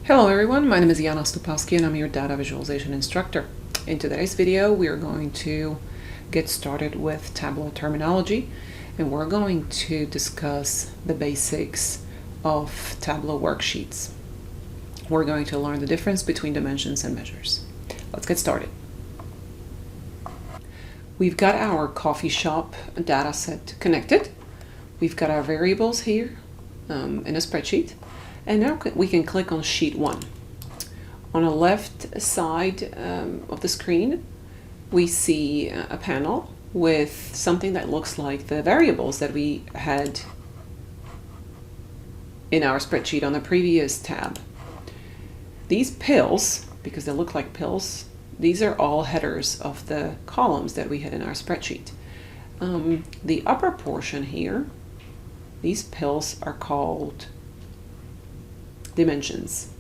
Hello everyone, my name is Jana Stupowski and I'm your data visualization instructor. In today's video we are going to get started with Tableau terminology and we're going to discuss the basics of Tableau worksheets. We're going to learn the difference between dimensions and measures. Let's get started. We've got our coffee shop data set connected. We've got our variables here in a spreadsheet. And now we can click on sheet 1. On the left side of the screen, we see a panel with something that looks like the variables that we had in our spreadsheet on the previous tab. These pills, because they look like pills, these are all headers of the columns that we had in our spreadsheet. The upper portion here, these pills are called dimensions.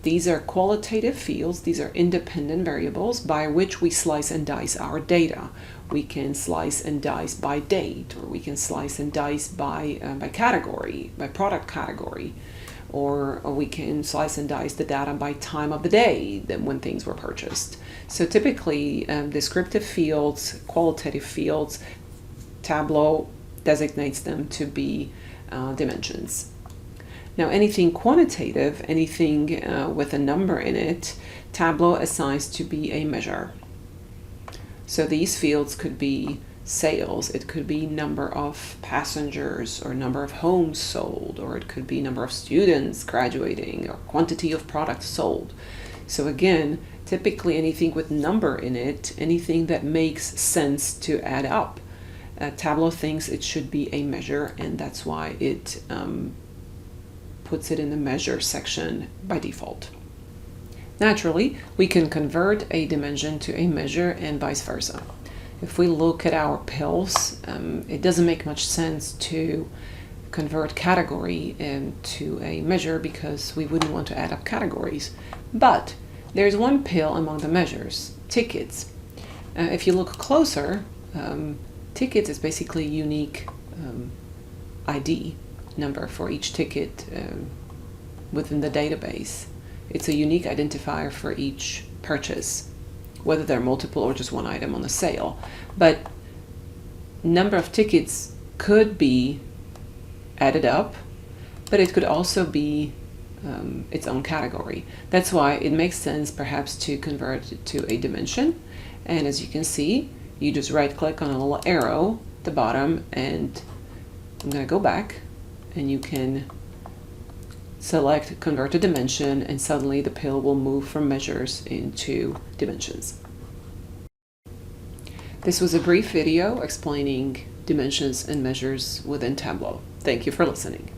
These are qualitative fields. These are independent variables by which we slice and dice our data. We can slice and dice by date, or we can slice and dice by category, by product category, or we can slice and dice the data by time of the day when things were purchased. So typically descriptive fields, qualitative fields, Tableau designates them to be dimensions. Now anything quantitative, anything with a number in it, Tableau assigns to be a measure. So these fields could be sales, it could be number of passengers or number of homes sold, or it could be number of students graduating or quantity of products sold. So again, typically anything with number in it, anything that makes sense to add up. Tableau thinks it should be a measure, and that's why it puts it in the measure section by default. Naturally, we can convert a dimension to a measure and vice versa. If we look at our pills, it doesn't make much sense to convert category into a measure because we wouldn't want to add up categories. But there's one pill among the measures, tickets. If you look closer, tickets is basically a unique ID number for each ticket within the database. It's a unique identifier for each purchase, whether they're multiple or just one item on the sale. But number of tickets could be added up, but it could also be its own category. That's why it makes sense perhaps to convert it to a dimension. And as you can see, you just right click on a little arrow at the bottom, and I'm going to go back, and you can select convert to dimension, and suddenly the pill will move from measures into dimensions. This was a brief video explaining dimensions and measures within Tableau. Thank you for listening.